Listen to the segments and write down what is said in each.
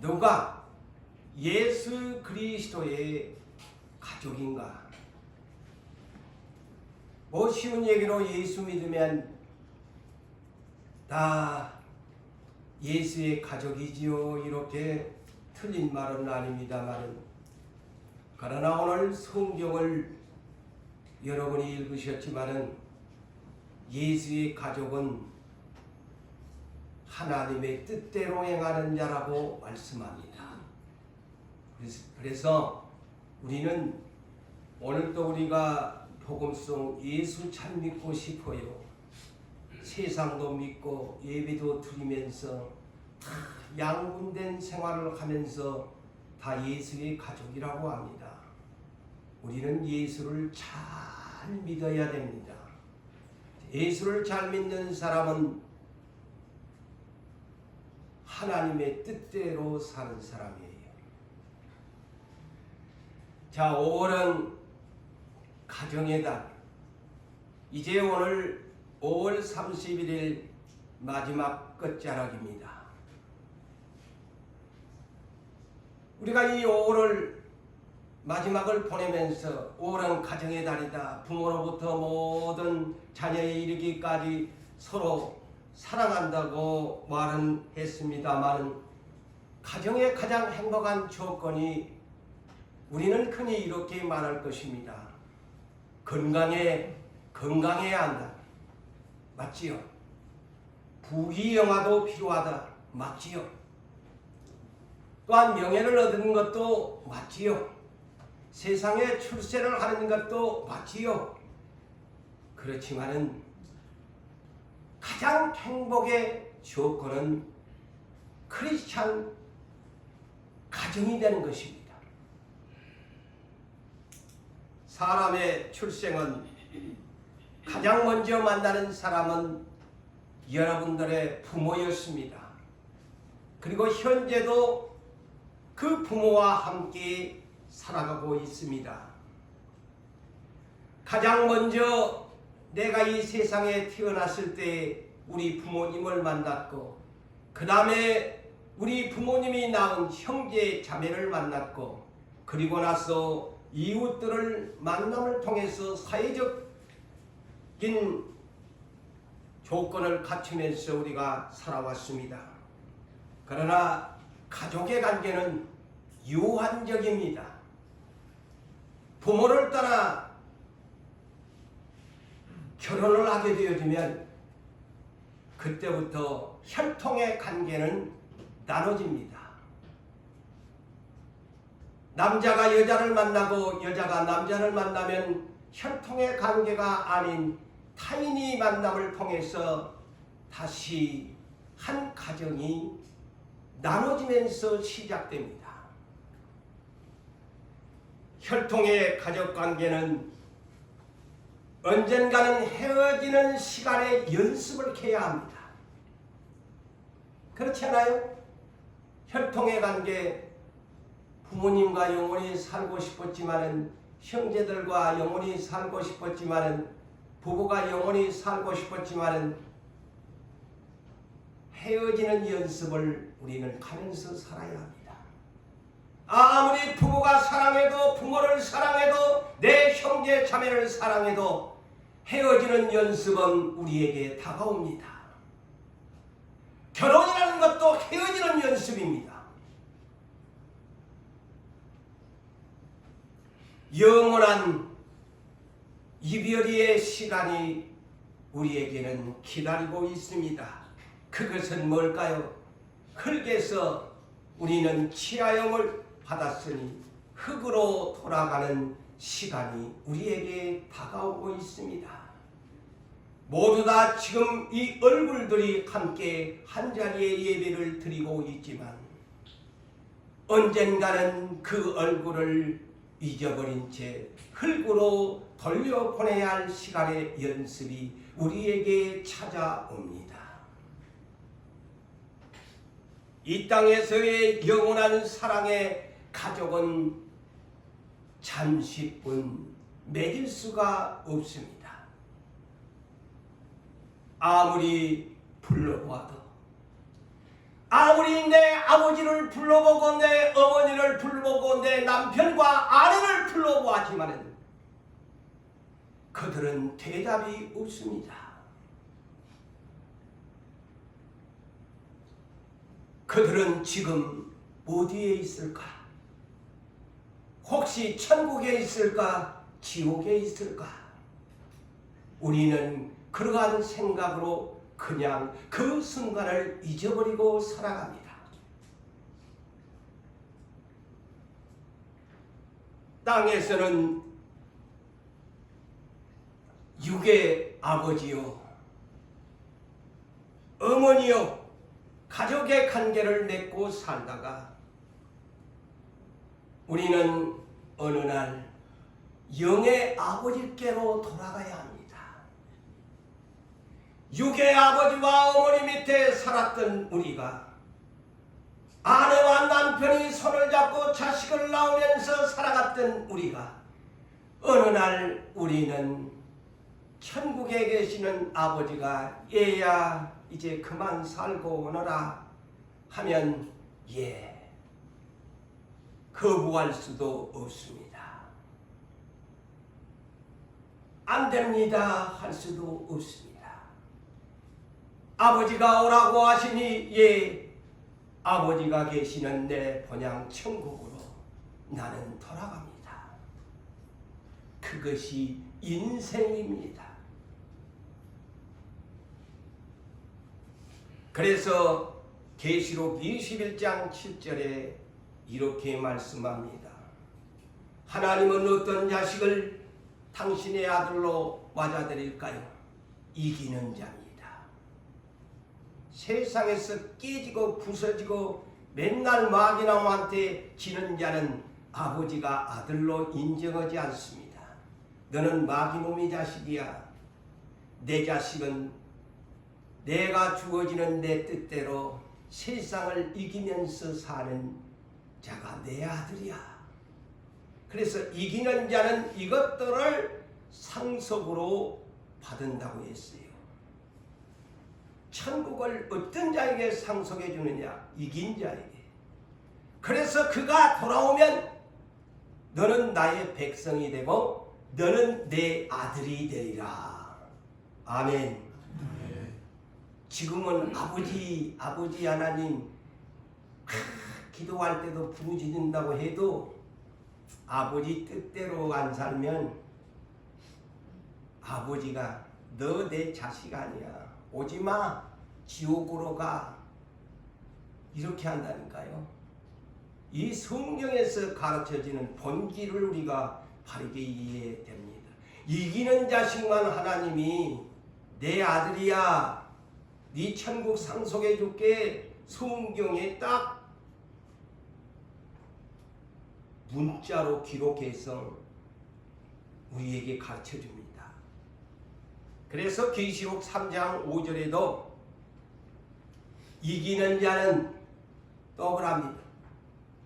누가 예수 그리스도의 가족인가? 뭐 쉬운 얘기로 예수 믿으면 다 예수의 가족이지요, 이렇게 틀린 말은 아닙니다만, 그러나 오늘 성경을 여러분이 읽으셨지만은 예수의 가족은 하나님의 뜻대로 행하는 자라고 말씀합니다. 그래서 우리는 오늘도 우리가 복음송 예수 참 믿고 싶어요. 세상도 믿고 예배도 드리면서 다 양분된 생활을 하면서 다 예수의 가족이라고 합니다. 우리는 예수를 잘 믿어야 됩니다. 예수를 잘 믿는 사람은 하나님의 뜻대로 사는 사람이에요. 자, 5월은 가정의 달. 이제 오늘 5월 31일 마지막 끝자락입니다. 우리가 이 5월을 마지막을 보내면서 5월은 가정의 달이다. 부모로부터 모든 자녀에 이르기까지 서로 사랑한다고 말은 했습니다만, 가정의 가장 행복한 조건이 우리는 흔히 이렇게 말할 것입니다. 건강해야 한다. 맞지요? 부귀영화도 필요하다. 맞지요? 또한 명예를 얻는 것도 맞지요? 세상에 출세를 하는 것도 맞지요? 그렇지만은 가장 행복의 조건은 크리스찬 가정이 되는 것입니다. 사람의 출생은 가장 먼저 만나는 사람은 여러분들의 부모였습니다. 그리고 현재도 그 부모와 함께 살아가고 있습니다. 가장 먼저 내가 이 세상에 태어났을 때 우리 부모님을 만났고, 그 다음에 우리 부모님이 낳은 형제 자매를 만났고, 그리고 나서 이웃들을 만남을 통해서 사회적인 조건을 갖추면서 우리가 살아왔습니다. 그러나 가족의 관계는 유한적입니다. 부모를 따라 결혼을 하게 되어지면 그때부터 혈통의 관계는 나눠집니다. 남자가 여자를 만나고 여자가 남자를 만나면 혈통의 관계가 아닌 타인이 만남을 통해서 다시 한 가정이 나눠지면서 시작됩니다. 혈통의 가족관계는 언젠가는 헤어지는 시간에 연습을 해야 합니다. 그렇지 않아요? 혈통의 관계, 부모님과 영원히 살고 싶었지만은, 형제들과 영원히 살고 싶었지만은, 부부가 영원히 살고 싶었지만은, 헤어지는 연습을 우리는 하면서 살아야 합니다. 아무리 부부가 사랑해도, 부모를 사랑해도, 내 형제 자매를 사랑해도 헤어지는 연습은 우리에게 다가옵니다. 결혼이라는 것도 헤어지는 연습입니다. 영원한 이별의 시간이 우리에게는 기다리고 있습니다. 그것은 뭘까요? 흙에서 우리는 치아염을 받았으니 흙으로 돌아가는 시간이 우리에게 다가오고 있습니다. 모두 다 지금 이 얼굴들이 함께 한자리에 예배를 드리고 있지만, 언젠가는 그 얼굴을 잊어버린 채 흙으로 돌려보내야 할 시간의 연습이 우리에게 찾아옵니다. 이 땅에서의 영원한 사랑의 가족은 잠시뿐 맺을 수가 없습니다. 아무리 불러보아도, 아무리 내 아버지를 불러보고 내 어머니를 불러보고 내 남편과 아내를 불러보았지만은 그들은 대답이 없습니다. 그들은 지금 어디에 있을까? 혹시 천국에 있을까? 지옥에 있을까? 우리는 그러한 생각으로 그냥 그 순간을 잊어버리고 살아갑니다. 땅에서는 육의 아버지요, 어머니요, 가족의 관계를 맺고 살다가 우리는 어느 날 영의 아버지께로 돌아가야 합니다. 육의 아버지와 어머니 밑에 살았던 우리가 아내와 남편이 손을 잡고 자식을 낳으면서 살아갔던 우리가 어느 날 우리는 천국에 계시는 아버지가 얘야 이제 그만 살고 오너라 하면 예, 거부할 수도 없습니다. 안 됩니다 할 수도 없습니다. 아버지가 오라고 하시니 예, 아버지가 계시는 내 본향 천국으로 나는 돌아갑니다. 그것이 인생입니다. 그래서 계시록 21장 7절에 이렇게 말씀합니다. 하나님은 어떤 자식을 당신의 아들로 맞아들일까요? 이기는 자입니다. 세상에서 깨지고 부서지고 맨날 마귀나무한테 지는 자는 아버지가 아들로 인정하지 않습니다. 너는 마귀놈의 자식이야. 내 자식은 내가 주어지는 내 뜻대로 세상을 이기면서 사는 자가 내 아들이야. 그래서 이기는 자는 이것들을 상속으로 받는다고 했어요. 천국을 어떤 자에게 상속해 주느냐? 이긴 자에게. 그래서 그가 돌아오면 너는 나의 백성이 되고 너는 내 아들이 되리라. 아멘. 지금은 아버지 하나님 기도할 때도 부르짖는다고 해도 아버지 뜻대로 안 살면 아버지가 너 내 자식 아니야. 오지마. 지옥으로 가. 이렇게 한다니까요. 이 성경에서 가르쳐지는 본질을 우리가 바르게 이해됩니다. 이기는 자식만 하나님이 내 아들이야. 네 천국 상속해 줄게. 성경에 딱 문자로 기록해서 우리에게 가르쳐 줍니다. 그래서 계시록 3장 5절에도 이기는 자는 또 그럽니다.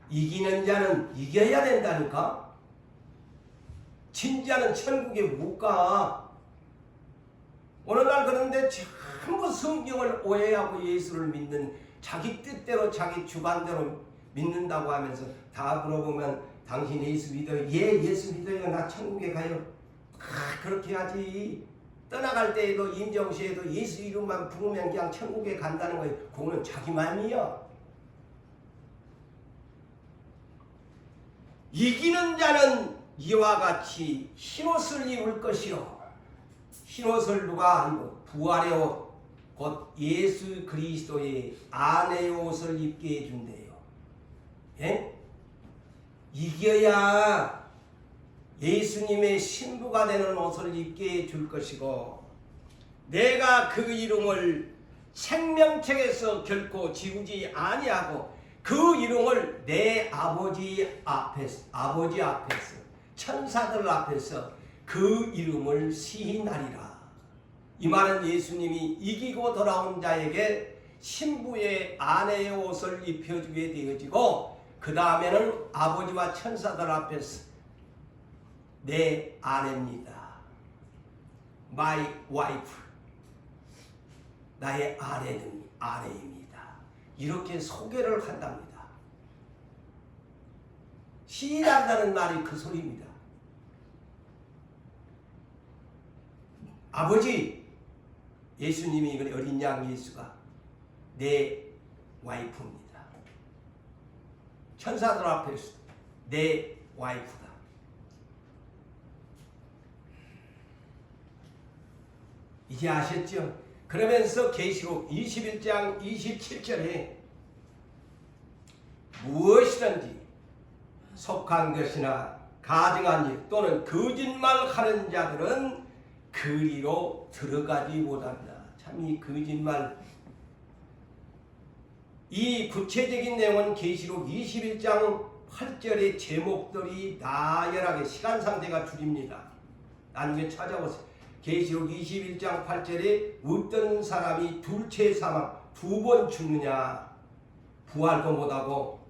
이기는 자는 이겨야 된다니까. 진짜는 천국에 못 가. 어느 날 그런데 전부 성경을 오해하고 예수를 믿는 자기 뜻대로 자기 주관대로 믿는다고 하면서 다 물어보면 당신 예수 믿어요? 예, 예수 믿어요. 나 천국에 가요. 그렇게 하지. 떠나갈 때에도 임정시에도 예수 이름만 부르면 그냥 천국에 간다는 거예요. 그거는 자기 마음이야. 이기는 자는 이와 같이 흰옷을 입을 것이요. 흰옷을 누가 입고 부활의 옷, 곧 예수 그리스도의 안의 옷을 입게 해준대요. 예? 이겨야 예수님의 신부가 되는 옷을 입게 해줄 것이고 내가 그 이름을 생명책에서 결코 지우지 아니하고 그 이름을 내 아버지 앞에서 천사들 앞에서 그 이름을 시인하리라. 이 말은 예수님이 이기고 돌아온 자에게 신부의 아내의 옷을 입혀주게 되어지고 그 다음에는 아버지와 천사들 앞에서 내 아내입니다. My wife. 나의 아내입니다. 이렇게 소개를 한답니다. 시인한다는 말이 그 소리입니다. 아버지, 예수님이 어린 양 예수가 내 와이프입니다. 천사들 앞에서 내 와이프다. 이제 아셨죠? 그러면서 계시록 21장 27절에 무엇이든지 속한 것이나 가증한 일 또는 거짓말하는 자들은 그리로 들어가지 못한다. 참 이 거짓말, 이 구체적인 내용은 계시록 21장 8절의 제목들이 나열하게 시간상 제가 줄입니다. 나중에 찾아보세요. 계시록 21장 8절에 어떤 사람이 둘째 사망, 두 번 죽느냐, 부활도 못하고.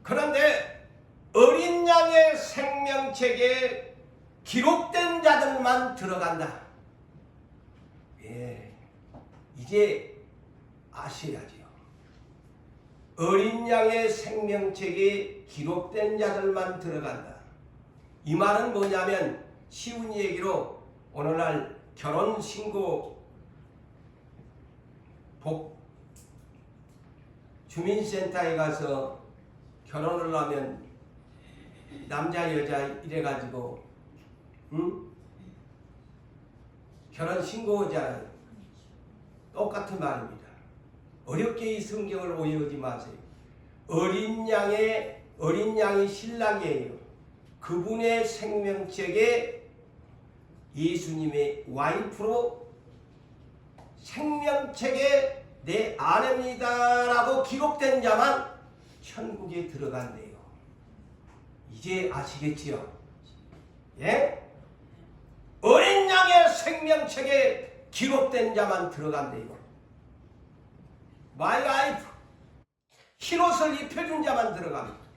그런데 어린 양의 생명책에 기록된 자들만 들어간다. 예, 이제 아셔야지요. 어린 양의 생명책에 기록된 자들만 들어간다. 이 말은 뭐냐면 쉬운 얘기로 오늘날 결혼신고 주민센터에 가서 결혼을 하면 남자 여자 이래가지고 결혼신고잖아요. 똑같은 말입니다. 어렵게 이 성경을 오해하지 마세요. 어린 양이 신랑이에요. 그분의 생명책에 예수님의 와이프로 생명책에 내 아내입니다라고 기록된 자만 천국에 들어간대요. 이제 아시겠지요? 예? 어린 양의 생명책에 기록된 자만 들어간대요. My wife, 흰옷을 입혀준 자만 들어갑니다.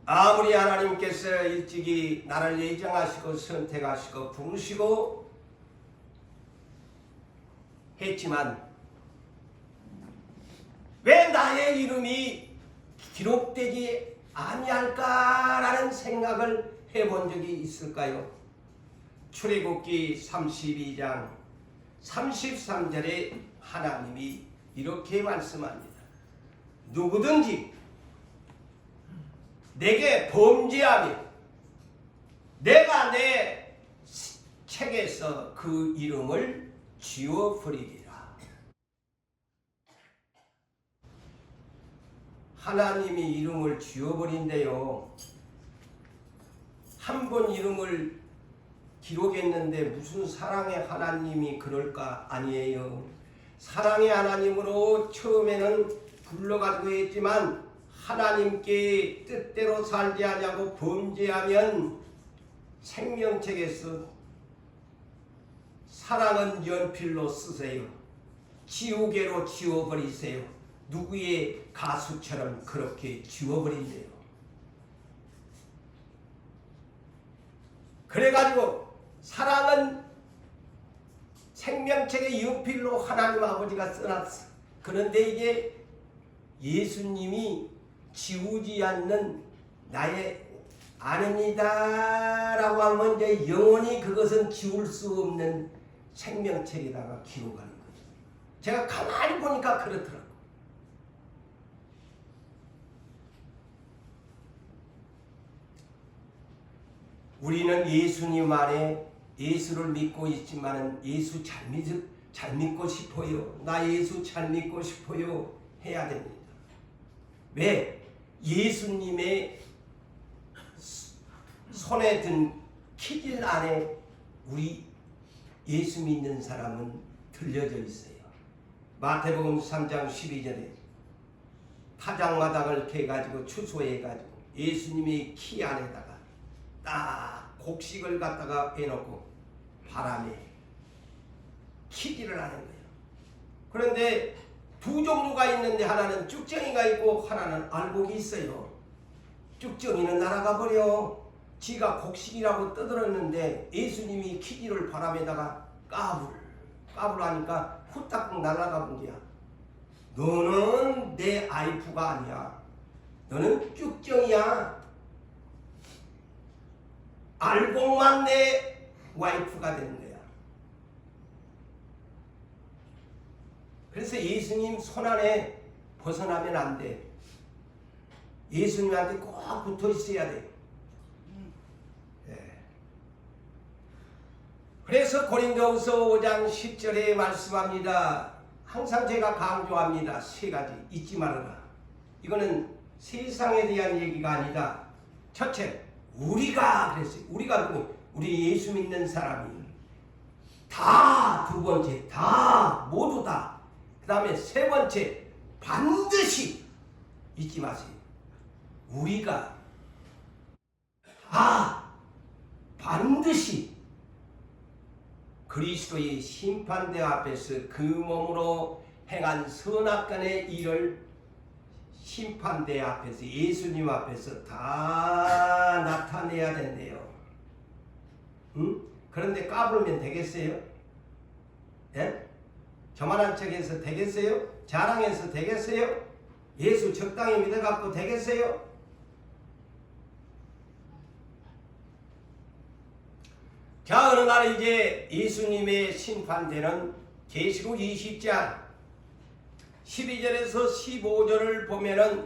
아무리 하나님께서 일찍이 나를 예정하시고 선택하시고 부르시고 했지만 왜 나의 이름이 기록되지 아니할까라는 생각을 해본 적이 있을까요? 출애굽기 32장 33절에 하나님이 이렇게 말씀합니다. 누구든지 내게 범죄하며 내가 내 책에서 그 이름을 지워버리리라. 하나님이 이름을 지워버린대요. 한 번 이름을 기록했는데 무슨 사랑의 하나님이 그럴까? 아니에요. 사랑의 하나님으로 처음에는 불러가지고 했지만 하나님께 뜻대로 살지 않냐고 범죄하면 생명책에서 사랑은 연필로 쓰세요. 지우개로 지워버리세요. 누구의 가수처럼 그렇게 지워버린대요. 그래가지고 사랑은 생명책의 연필로 하나님 아버지가 써놨어. 그런데 이게 예수님이 지우지 않는 나의 아내입니다 라고 하면 이제 영원히 그것은 지울 수 없는 생명책에다가 기록하는 거죠. 제가 가만히 보니까 그렇더라고요. 우리는 예수님 안에 예수를 믿고 있지만 예수 잘 믿고 싶어요. 나 예수 잘 믿고 싶어요. 해야 됩니다. 왜? 예수님의 손에 든 키질 안에 우리 예수 믿는 사람은 들려져 있어요. 마태복음 3장 12절에 타작마당을 캐가지고 추수해가지고 예수님의 키 안에다가 딱 곡식을 갖다가 빼놓고 바람에 키질을 하는 거예요. 그런데 두 종류가 있는데 하나는 쭉정이가 있고 하나는 알곡이 있어요. 쭉정이는 날아가 버려. 지가 곡식이라고 떠들었는데 예수님이 키지를 바람에다가 까불 하니까 후딱 날아가 본 거야. 너는 내 아이프가 아니야. 너는 쭉정이야. 알곡만 내 와이프가 되는 거야. 그래서 예수님 손안에 벗어나면 안 돼. 예수님한테 꼭 붙어 있어야 돼. 그래서 고린도후서 5장 10절에 말씀합니다. 항상 제가 강조합니다. 세 가지 잊지 말아라. 이거는 세상에 대한 얘기가 아니다. 첫째, 우리가 그랬어요. 우리가 누구? 우리 예수 믿는 사람이 다. 두 번째, 다. 모두 다. 그 다음에 세 번째, 반드시 잊지 마세요. 우리가 다 반드시 그리스도의 심판대 앞에서 그 몸으로 행한 선악간의 일을 심판대 앞에서 예수님 앞에서 다 나타내야 된대요. 응? 그런데 까불면 되겠어요? 예? 저만한 척해서 되겠어요? 자랑해서 되겠어요? 예수 적당히 믿어갖고 되겠어요? 자, 어느 날 이제 예수님의 심판대는 계시록 20장 12절에서 15절을 보면은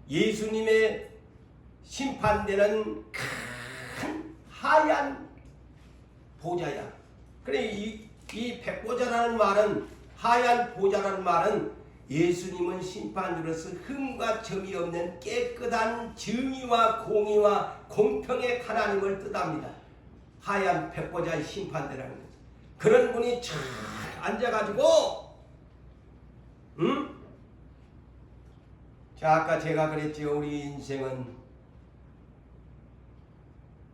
예수님의 심판대는 큰 하얀 보좌야. 그래, 이 백보좌라는 말은, 하얀 보좌라는 말은 예수님은 심판주로서 흠과 점이 없는 깨끗한 정의와 공의와 공평의 하나님을 뜻합니다. 하얀 백보좌의 심판대라는 거죠. 그런 분이 쫙 앉아가지고, 응? 자, 아까 제가 그랬죠. 우리 인생은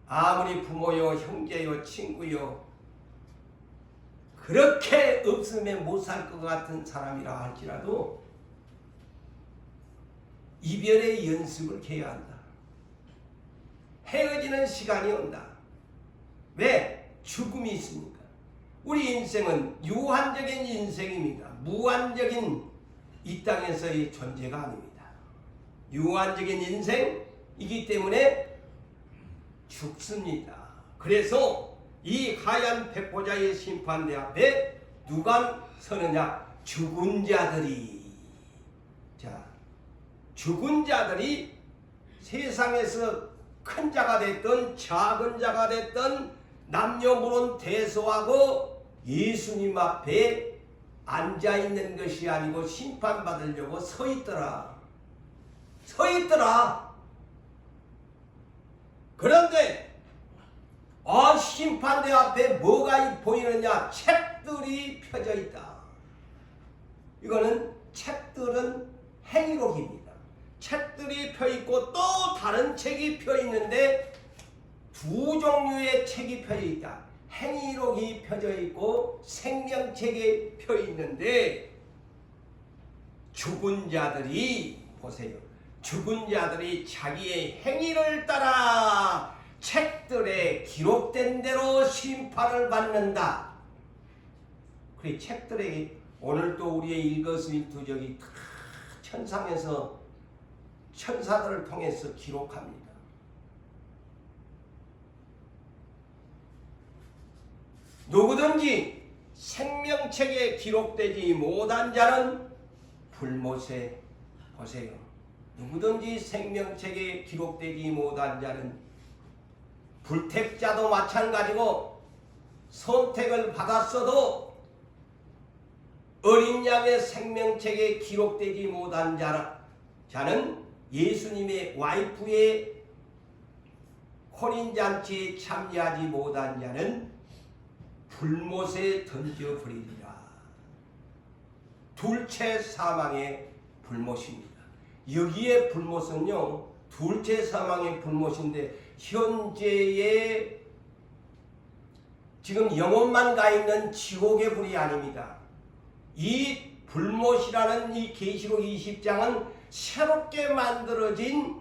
아무리 부모요, 형제요, 친구요, 그렇게 없으면 못 살 것 같은 사람이라 할지라도 이별의 연습을 해야 한다. 헤어지는 시간이 온다. 왜? 죽음이 있으니까. 우리 인생은 유한적인 인생입니다. 무한적인 이 땅에서의 존재가 아닙니다. 유한적인 인생이기 때문에 죽습니다. 그래서 이 하얀 백보좌의 심판대 앞에 누가 서느냐? 죽은 자들이. 자, 죽은 자들이 세상에서 큰 자가 됐든 작은 자가 됐든 남녀물은 대소하고 예수님 앞에 앉아있는 것이 아니고 심판받으려고 서 있더라. 그런데 심판대 앞에 뭐가 보이느냐? 책들이 펴져 있다. 이거는 책들은 행위록입니다. 책들이 펴 있고 또 다른 책이 펴 있는데 두 종류의 책이 펴져 있다. 행위록이 펴져 있고 생명책이 펴 있는데 죽은 자들이, 보세요. 죽은 자들이 자기의 행위를 따라 책들에 기록된 대로 심판을 받는다. 그래, 책들에 오늘 또 우리의 일거수일투족이 천상에서 천사들을 통해서 기록합니다. 누구든지 생명책에 기록되지 못한 자는 불못에, 보세요. 누구든지 생명책에 기록되지 못한 자는, 불택자도 마찬가지고 선택을 받았어도 어린 양의 생명책에 기록되지 못한 자는 예수님의 와이프의 혼인잔치에 참여하지 못한 자는 불못에 던져버리리라. 둘째 사망의 불못입니다. 여기에 불못은요, 둘째 사망의 불못인데 현재의 지금 영혼만 가 있는 지옥의 불이 아닙니다. 이 불못이라는 이 계시록 20장은 새롭게 만들어진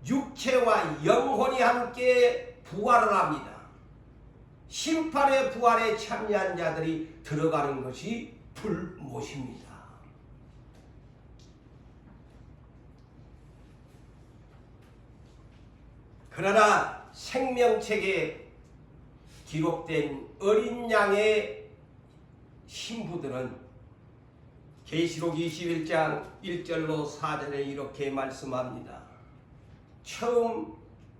육체와 영혼이 함께 부활을 합니다. 심판의 부활에 참여한 자들이 들어가는 것이 불못입니다. 그러나 생명책에 기록된 어린 양의 신부들은 계시록 21장 1절로 4절에 이렇게 말씀합니다. 처음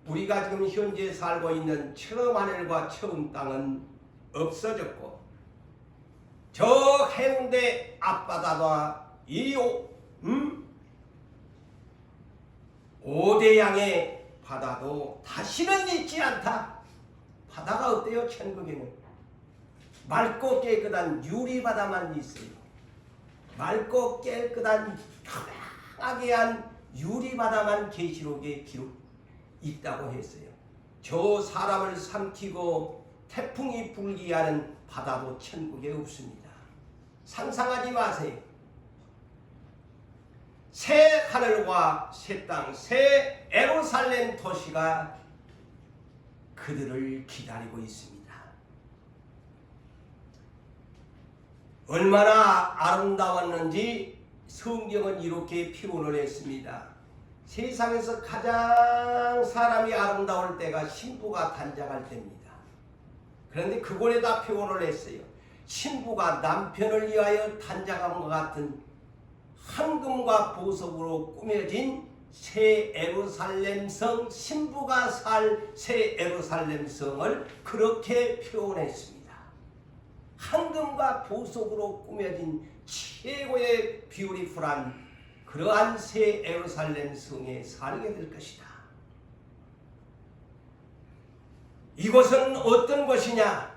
우리가 지금 현재 살고 있는 처음 하늘과 처음 땅은 없어졌고 저 해운대 앞바다와 이 오대양의 바다도 다시는 있지 않다. 바다가 어때요? 천국에는 맑고 깨끗한 유리바다만 있어요. 맑고 깨끗한 평안하게 한 유리바다만 계시록에 기록 있다고 했어요. 저 사람을 삼키고 태풍이 불게 하는 바다도 천국에 없습니다. 상상하지 마세요. 새 하늘과 새 땅, 새 예루살렘 도시가 그들을 기다리고 있습니다. 얼마나 아름다웠는지 성경은 이렇게 표현을 했습니다. 세상에서 가장 사람이 아름다울 때가 신부가 단장할 때입니다. 그런데 그곳에다 표현을 했어요. 신부가 남편을 위하여 단장함과 같은 황금과 보석으로 꾸며진 새 예루살렘 성, 신부가 살 새 예루살렘 성을 그렇게 표현했습니다. 황금과 보석으로 꾸며진 최고의 뷰티풀한 그러한 새 예루살렘 성에 살게 될 것이다. 이곳은 어떤 것이냐?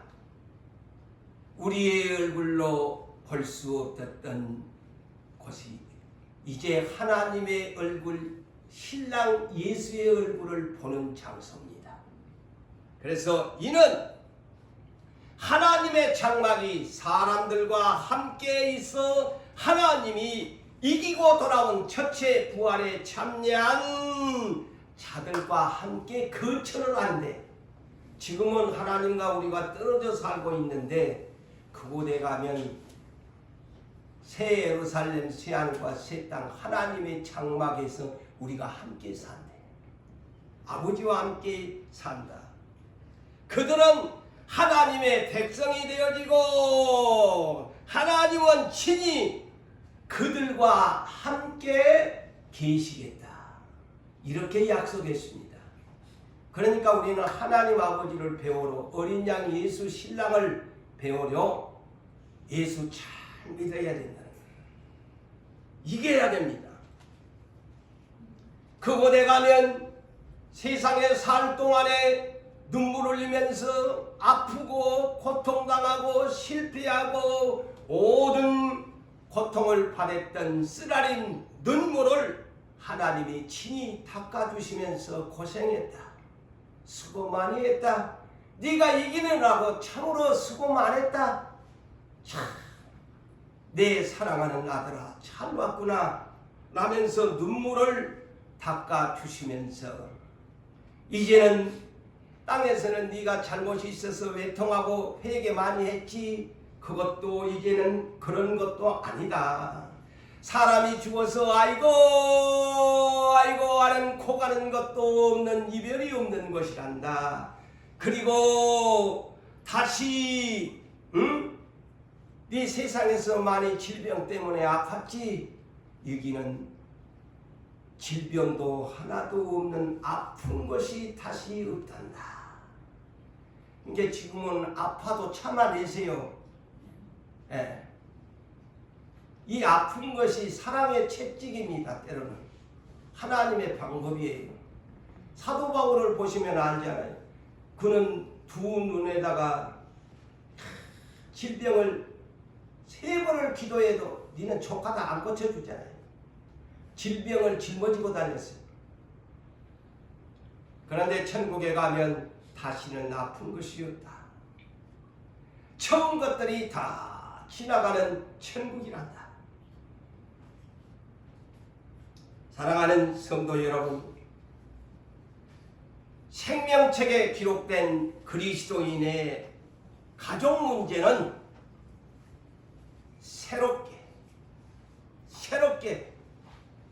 우리의 얼굴로 볼 수 없었던 곳이 이제 하나님의 얼굴, 신랑 예수의 얼굴을 보는 장소입니다. 그래서 이는 하나님의 장막이 사람들과 함께 있어 하나님이 이기고 돌아온 첫째 부활에 참여한 자들과 함께 거처를 하는데, 지금은 하나님과 우리가 떨어져 살고 있는데 그곳에 가면 새 예루살렘 새 하늘과 새 땅 하나님의 장막에서 우리가 함께 산대. 아버지와 함께 산다. 그들은 하나님의 백성이 되어지고 하나님은 친히 그들과 함께 계시겠다. 이렇게 약속했습니다. 그러니까 우리는 하나님 아버지를 배우러 어린 양 예수 신랑을 배우려 예수 잘 믿어야 된다는 거예요. 이겨야 됩니다. 그곳에 가면 세상에 살 동안에 눈물 흘리면서 아프고 고통당하고 실패하고 모든 고통을 받았던 쓰라린 눈물을 하나님이 친히 닦아주시면서 고생했다. 수고 많이 했다. 네가 이기느라고 참으로 수고 많이 했다. 참, 내 사랑하는 아들아 잘 왔구나 라면서 눈물을 닦아주시면서 이제는 땅에서는 네가 잘못이 있어서 외통하고 회개 많이 했지. 그것도 이제는 그런 것도 아니다. 사람이 죽어서 아이고 하는 코 가는 것도 없는 이별이 없는 것이란다. 그리고 다시 네 세상에서 많이 질병 때문에 아팠지. 여기는 질병도 하나도 없는 아픈 것이 다시 없단다. 이게 지금은 아파도 참아내세요. 예. 이 아픈 것이 사랑의 채찍입니다. 때로는 하나님의 방법이에요. 사도 바울을 보시면 알잖아요. 그는 두 눈에다가 질병을 3번을 기도해도 니는 조카다 안 고쳐주잖아요. 질병을 짊어지고 다녔어요. 그런데 천국에 가면 다시는 아픈 것이 없다. 처음 것들이 다 지나가는 천국이란다. 사랑하는 성도 여러분, 생명책에 기록된 그리스도인의 가족 문제는 새롭게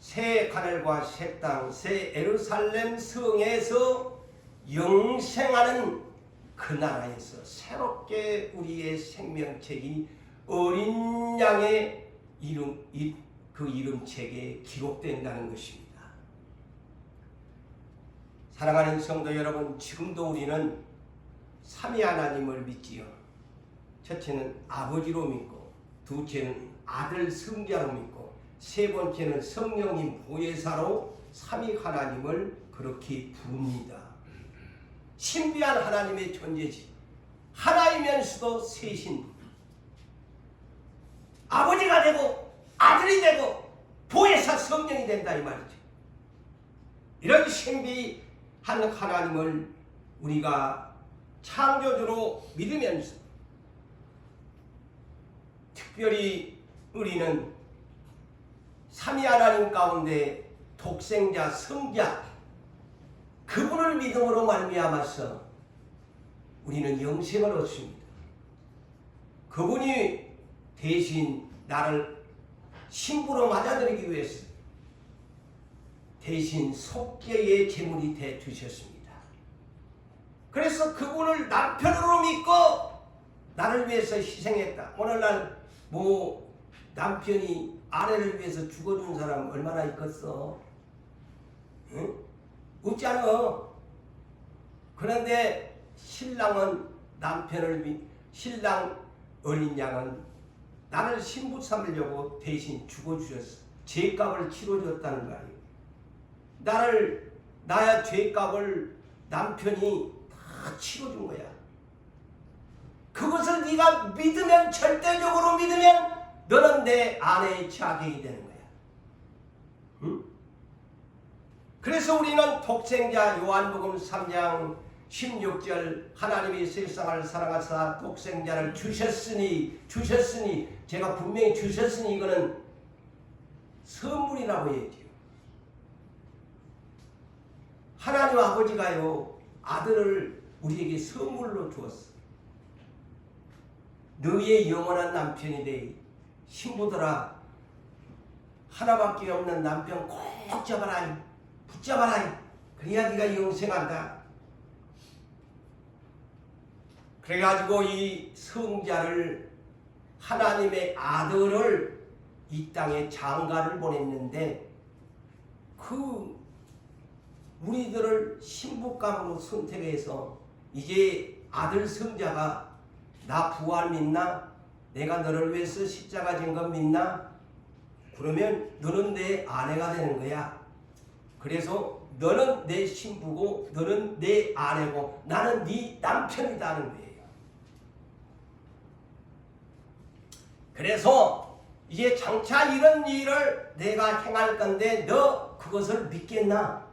새 하늘과 새 땅, 새 예루살렘 성에서 영생하는 그 나라에서 새롭게 우리의 생명책이 어린 양의 그 이름책에 기록된다는 것입니다. 사랑하는 성도 여러분, 지금도 우리는 삼위 하나님을 믿지요. 첫째는 아버지로 믿고, 둘째는 아들 성자로 믿고, 세 번째는 성령님 보혜사로 삼위 하나님을 그렇게 부릅니다. 신비한 하나님의 존재지. 하나이면서도 셋인 아버지가 되고 아들이 되고 보혜사 성령이 된다 이 말이죠. 이런 신비한 하나님을 우리가 창조주로 믿으면서 특별히 우리는 삼위 하나님 가운데 독생자 성자 그분을 믿음으로 말미암아서 우리는 영생을 얻습니다. 그분이 대신 나를 신부로 맞아들이기 위해서 대신 속죄의 제물이 돼 주셨습니다. 그래서 그분을 남편으로 믿고 나를 위해서 희생했다. 오늘날 남편이 아내를 위해서 죽어준 사람 얼마나 있겠어? 응? 없잖아. 그런데 신랑은 신랑 어린 양은 나를 신부 삼으려고 대신 죽어주셨어. 죄값을 치러줬다는 말이에요. 나의 죄값을 남편이 다 치러준 거야. 그것을 네가 믿으면, 절대적으로 믿으면 너는 내 아내의 자격이 되는 거야. 응? 그래서 우리는 독생자 요한복음 3장 16절 하나님이 세상을 사랑하사 독생자를 주셨으니 제가 분명히 주셨으니 이거는 선물이라고 해야죠. 하나님 아버지가요 아들을 우리에게 선물로 주었어. 너희의 영원한 남편이 돼. 신부들아, 하나밖에 없는 남편 꼭 잡아라, 붙잡아라. 그래야 네가 영생한다. 그래가지고 이 성자를, 하나님의 아들을 이 땅에 장가를 보냈는데 우리들을 신부감으로 선택해서 이제 아들 성자가 나 부활 믿나? 내가 너를 위해서 십자가 진 거 믿나? 그러면 너는 내 아내가 되는 거야. 그래서 너는 내 신부고 너는 내 아내고 나는 네 남편이다는 거예요. 그래서 이제 장차 이런 일을 내가 행할 건데 너 그것을 믿겠나?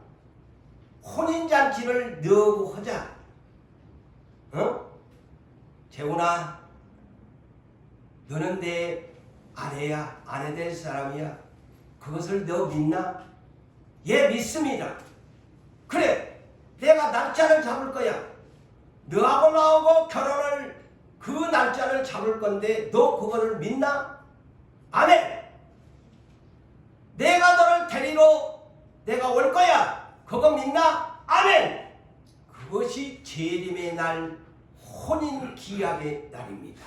혼인잔치를 너하고 하자. 재훈아, 너는 내 아내야, 아내 될 사람이야. 그것을 너 믿나? 예, 믿습니다. 그래, 내가 날짜를 잡을 거야. 너하고 나하고 결혼을 그 날짜를 잡을 건데 너 그거를 믿나? 아멘. 내가 너를 데리러 내가 올 거야. 그거 믿나? 아멘. 그것이 재림의 날, 혼인 기약의 날입니다.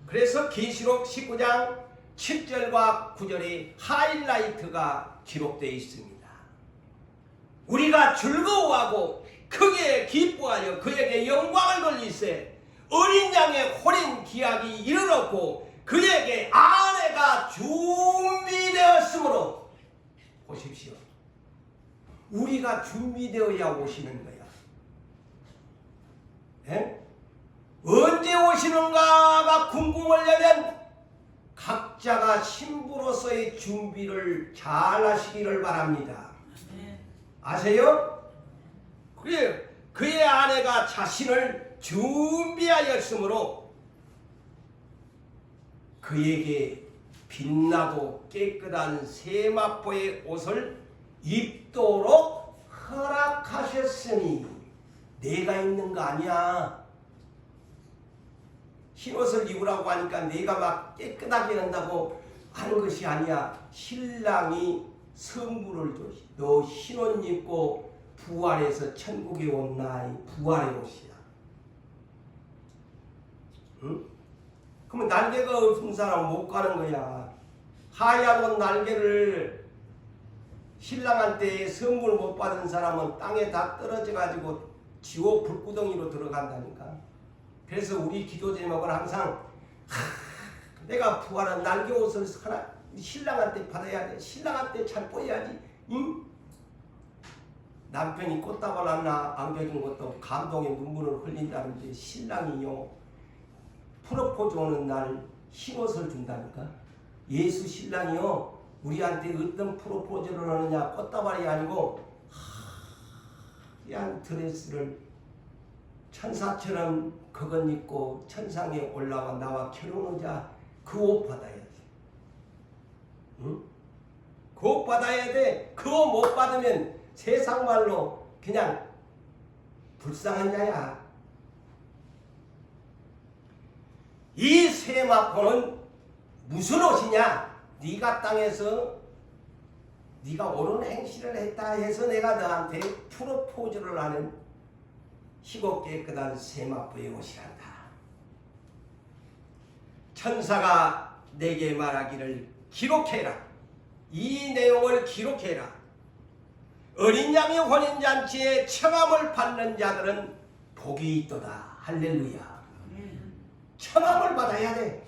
그래서 계시록 19장 7절과 9절에 하이라이트가 기록되어 있습니다. 우리가 즐거워하고 크게 기뻐하여 그에게 영광을 돌리세. 어린 양의 혼인 기약이 이르렀고 그에게 아내가 준비되었으므로. 보십시오. 우리가 준비되어야 오시는 거야. 에? 언제 오시는가가 궁금하려면 각자가 신부로서의 준비를 잘 하시기를 바랍니다. 아세요? 그래, 그의 아내가 자신을 준비하였으므로 그에게 빛나고 깨끗한 세마포의 옷을 입도록 허락하셨으니 내가 있는 거 아니야. 흰옷을 입으라고 하니까 내가 막 깨끗하게 한다고 하는 것이 아니야. 신랑이 선물을 줘. 너 흰옷 입고 부활해서 천국에 온 나의 부활의 옷이야. 응? 그러면 날개가 없은 사람은 못 가는 거야. 하얀 옷 날개를 신랑한테 선물 못 받은 사람은 땅에 다 떨어져 가지고 지옥 불구덩이로 들어간다니까. 그래서 우리 기도 제목은 항상 내가 부활한 날개 옷을 하나 신랑한테 받아야 돼. 신랑한테 잘 보여야지. 응? 남편이 꽃다발 하나 안겨준 것도 감동의 눈물을 흘린다는데 신랑이요 프로포즈 오는 날 흰옷을 준다니까. 예수 신랑이요 우리한테 어떤 프로포즈를 하느냐 꽃다발이 아니고 하얀 드레스를 천사처럼 그것 입고 천상에 올라와 나와 결혼하자. 그 옷 받아야지. 응? 그 옷 받아야 돼. 그 옷 못 받으면 세상 말로 그냥 불쌍한 자야. 이 세마포는 무슨 옷이냐? 네가 땅에서 네가 옳은 행실을 했다 해서 내가 너한테 프로포즈를 하는 희고 깨끗한 세마포의 옷이란다. 천사가 내게 말하기를 기록해라. 이 내용을 기록해라. 어린 양의 혼인잔치에 청함을 받는 자들은 복이 있도다. 할렐루야. 청함을 받아야 돼.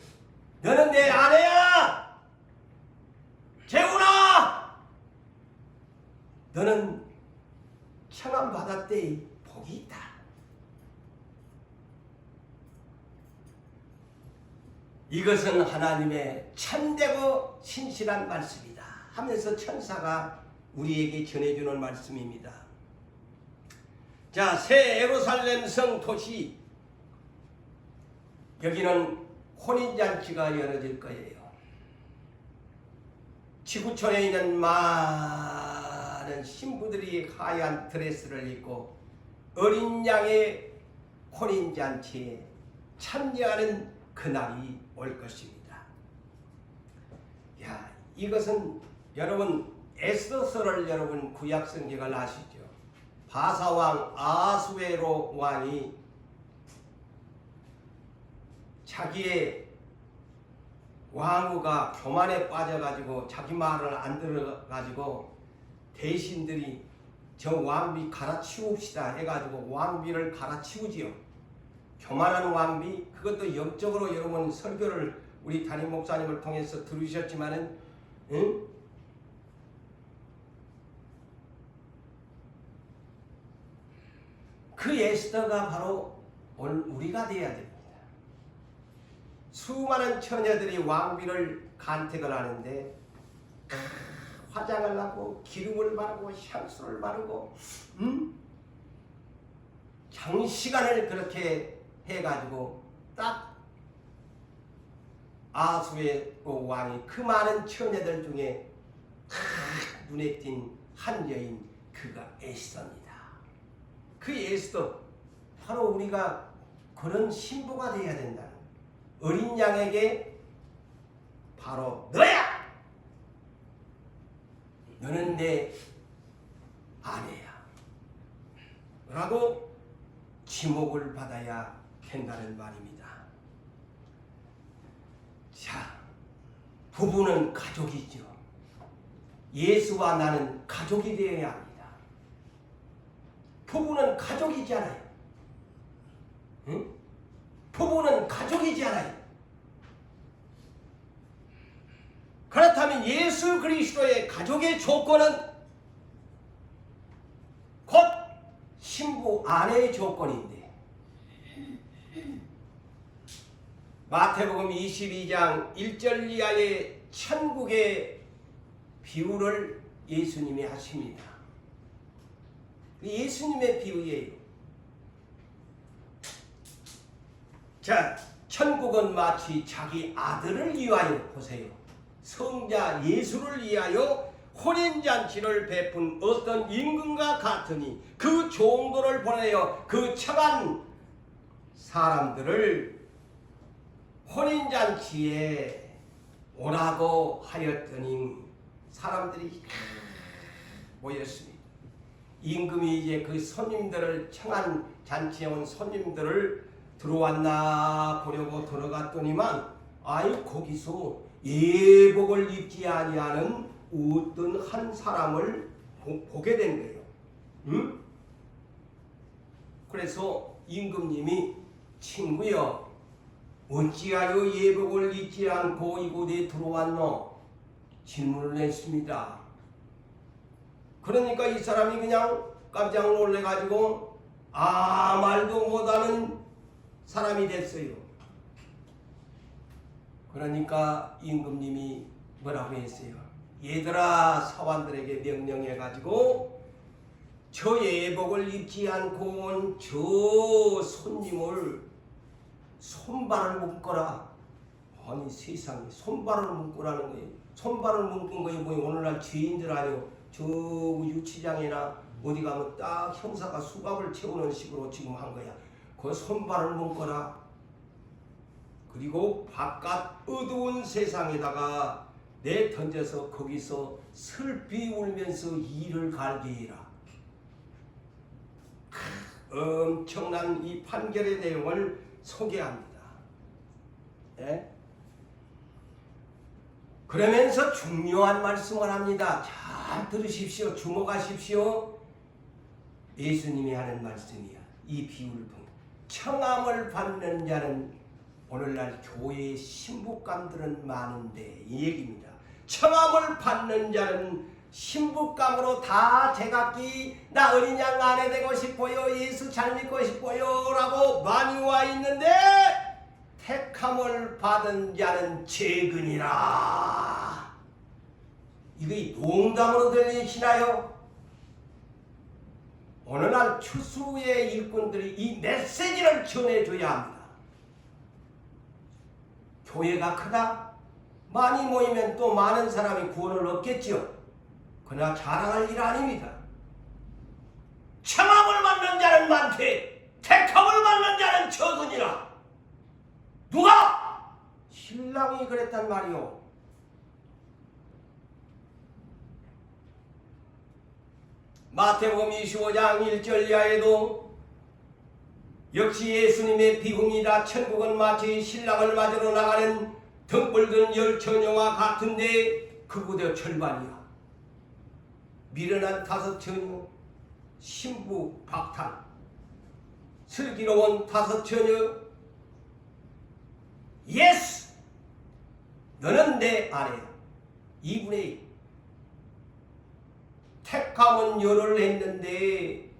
너는 내 아내야. 재훈아. 너는 청함 받았대. 복이 있다. 이것은 하나님의 참되고 신실한 말씀이다 하면서 천사가 우리에게 전해주는 말씀입니다. 자, 새 예루살렘 성 도시, 여기는 혼인잔치가 열어질 거예요. 지구촌에 있는 많은 신부들이 하얀 드레스를 입고 어린 양의 혼인잔치에 참여하는 그날이 올 것입니다. 야, 이것은 여러분 에스더서를 여러분 구약성경을 아시죠? 바사왕 아수에로 왕이 자기의 왕후가 교만에 빠져가지고 자기 말을 안 들어가지고 대신들이 저 왕비 갈아치웁시다 해가지고 왕비를 갈아치우지요. 교만한 왕비, 그것도 영적으로 여러분 설교를 우리 담임 목사님을 통해서 들으셨지만은, 응? 그 에스더가 바로 오늘 우리가 되어야 됩니다. 수많은 처녀들이 왕비를 간택을 하는데 화장을 하고 기름을 바르고 향수를 바르고 장시간을 그렇게 해가지고 딱 아수의 왕이 그 많은 처녀들 중에 눈에 띈 한 여인, 그가 에스더입니다. 그 에스더, 바로 우리가 그런 신부가 되어야 된다는, 어린 양에게 바로 너야! 너는 내 아내야 라고 지목을 받아야 된다는 말입니다. 자, 부부는 가족이죠. 예수와 나는 가족이 되어야 합니다. 부부는 가족이잖아요. 응? 부부는 가족이잖아요. 그렇다면 예수 그리스도의 가족의 조건은 곧 신부 아내의 조건인데, 마태복음 22장 1절 이하의 천국의 비유를 예수님이 하십니다. 예수님의 비유예요. 자, 천국은 마치 자기 아들을 위하여, 보세요, 성자 예수를 위하여 혼인잔치를 베푼 어떤 임금과 같으니 그 종들을 보내어 그 청한 사람들을 혼인잔치에 오라고 하였더니 사람들이 모였습니다. 임금이 이제 그 손님들을 청한 잔치에 온 손님들을 들어왔나 보려고 들어갔더니만 거기서 예복을 입지 아니하는 어떤 한 사람을 보게 된 거예요. 응? 그래서 임금님이 친구여 어찌하여 예복을 입지 않고 이곳에 들어왔노? 질문을 했습니다. 그러니까 이 사람이 그냥 깜짝 놀래가지고 말도 못하는 사람이 됐어요. 그러니까 임금님이 뭐라고 했어요? 얘들아, 사환들에게 명령해가지고 저 예복을 입지 않고 온 저 손님을 손발을 묶어라. 아니 세상에 손발을 묶으라는 거예요. 손발을 묶은 거예요. 뭐 오늘날 죄인들 아니요. 저 유치장이나 어디 가면 딱 형사가 수갑을 채우는 식으로 지금 한 거야. 그 손발을 묶어라. 그리고 바깥 어두운 세상에다가 내 던져서 거기서 슬피 울면서 이를 갈게 해라. 엄청난 이 판결의 내용을 소개합니다. 네? 그러면서 중요한 말씀을 합니다. 잘 들으십시오. 주목하십시오. 예수님이 하는 말씀이야. 이 비유를 통해 청함을 받는 자는 오늘날 교회의 신부감들은 많은데 이 얘기입니다. 청함을 받는 자는 신부감으로 다 제각기 나 어린 양 아내 되고 싶어요. 예수 잘 믿고 싶어요. 라고 많이 와 있는데 택함을 받은 자는 재근이라. 이게 농담으로 들리시나요? 오늘날 추수의 일꾼들이 이 메시지를 전해줘야 합니다. 교회가 크다? 많이 모이면 또 많은 사람이 구원을 얻겠죠. 그러나 자랑할 일 아닙니다. 청함을 받는 자는 많되 택함을 받는 자는 적으니라. 누가? 신랑이 그랬단 말이요. 마태복음 25장 1절 이하에도 역시 예수님의 비유입니다. 천국은 마치 신랑을 맞으러 나가는 등불든 열처녀와 같은데 그보다 절반이야. 미련한 5처녀, 신부 박탈, 슬기로운 5처녀, 예스! 너는 내 아내야. 2분의 1. 택함은 열을 했는데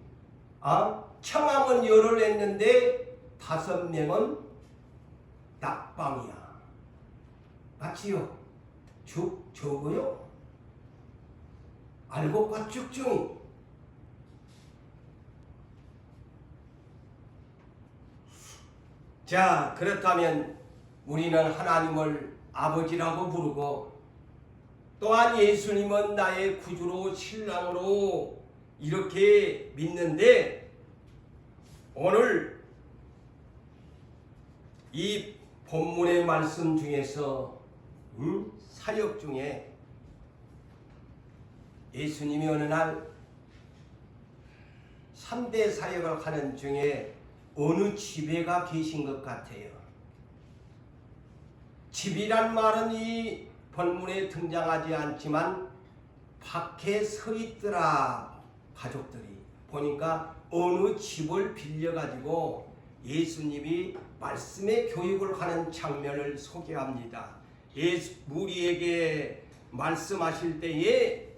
청함은 열을 했는데 5명은 낙방이야. 맞지요? 적어요? 알곡과 쭉중이. 자, 그렇다면 우리는 하나님을 아버지라고 부르고 또한 예수님은 나의 구주로 신랑으로 이렇게 믿는데 오늘 이 본문의 말씀 중에서 사역 중에 예수님이 어느 날 3대 사역을 하는 중에 어느 집에가 계신 것 같아요. 집이란 말은 이 본문에 등장하지 않지만 밖에 서 있더라. 가족들이 보니까 어느 집을 빌려가지고 예수님이 말씀의 교육을 하는 장면을 소개합니다. 우리에게 말씀하실 때에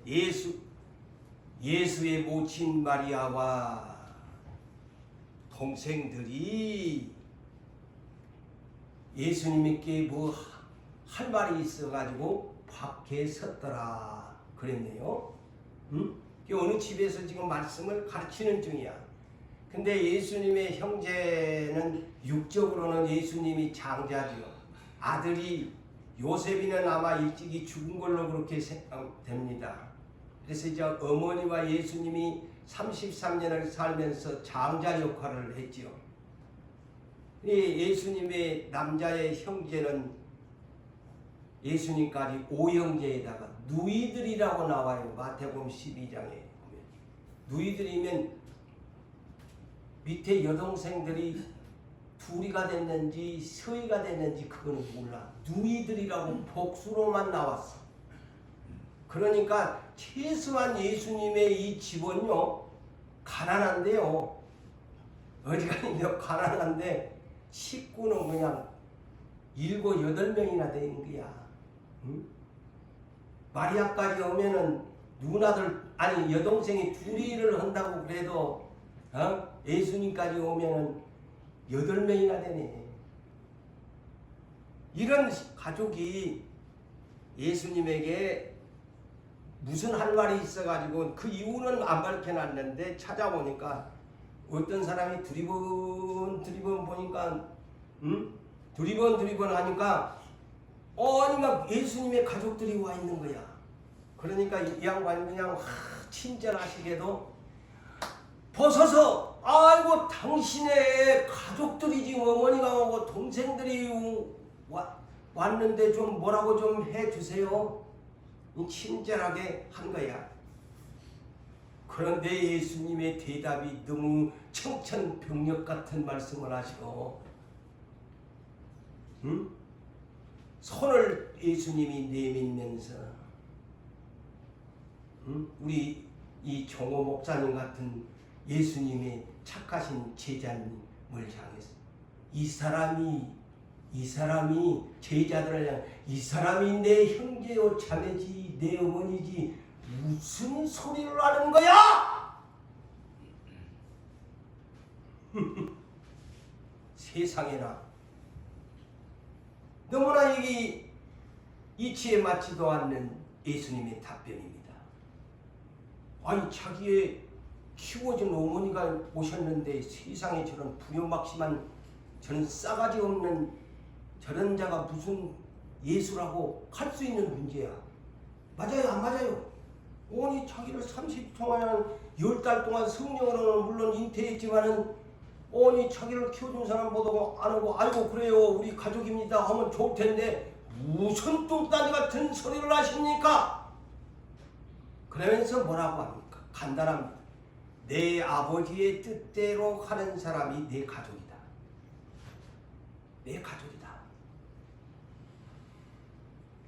예수의 모친 마리아와 동생들이 예수님께 뭐 할 말이 있어가지고 밖에 섰더라 그랬네요. 어느 집에서 지금 말씀을 가르치는 중이야. 근데 예수님의 형제는 육적으로는 예수님이 장자죠. 아들이 요셉이는 아마 일찍이 죽은 걸로 그렇게 생각됩니다. 그래서 이제 어머니와 예수님이 33년을 살면서 장자 역할을 했지요. 예수님의 남자의 형제는 예수님까지 5형제에다가 누이들이라고 나와요. 마태복음 12장에 보면. 누이들이면 밑에 여동생들이 둘이가 됐는지 서이가 됐는지 그거는 몰라. 누이들이라고 복수로만 나왔어. 그러니까 최소한 예수님의 이 집은요 가난한데요. 어지간히요 가난한데 식구는 그냥 7, 8명이나 되는 거야. 응? 마리아까지 오면은 누나들 아니 여동생이 둘이를 한다고 그래도 예수님까지 오면은 8명이나 되네. 이런 가족이 예수님에게 무슨 할 말이 있어가지고 그 이유는 안 밝혀놨는데 찾아보니까 어떤 사람이 두리번 보니까 두리번 하니까 막 예수님의 가족들이 와 있는 거야. 그러니까 이 양반이 그냥 친절하시게도 벗어서 아이고 당신의 가족들이 지금 어머니가 오고 동생들이 왔는데 좀 뭐라고 좀 해주세요. 친절하게 한 거야. 그런데 예수님의 대답이 너무 청천벽력 같은 말씀을 하시고 손을 예수님이 내밀면서 우리 이 종호 목사님 같은 예수님의 착하신 제자님을 향해서 이 사람이 제자들을 향해 이 사람이 내 형제요 자매지 내 어머니지 무슨 소리를 하는 거야? 세상에나 너무나 이게 이치에 맞지도 않는 예수님의 답변입니다. 아니 자기의 키워준 어머니가 오셨는데 세상에 저런 부려막심한 저런 싸가지 없는 저런 자가 무슨 예수라고 할 수 있는 문제야. 맞아요 안 맞아요? 어머니 자기를 30 동안 10달 동안 성령으로는 물론 잉태했지만은 어머니 자기를 키워준 사람보다 안 하고 아이고 그래요 우리 가족입니다 하면 좋을 텐데 무슨 뚱따지 같은 소리를 하십니까? 그러면서 뭐라고 합니까? 간단합니다. 내 아버지의 뜻대로 하는 사람이 내 가족이다. 내 가족이다.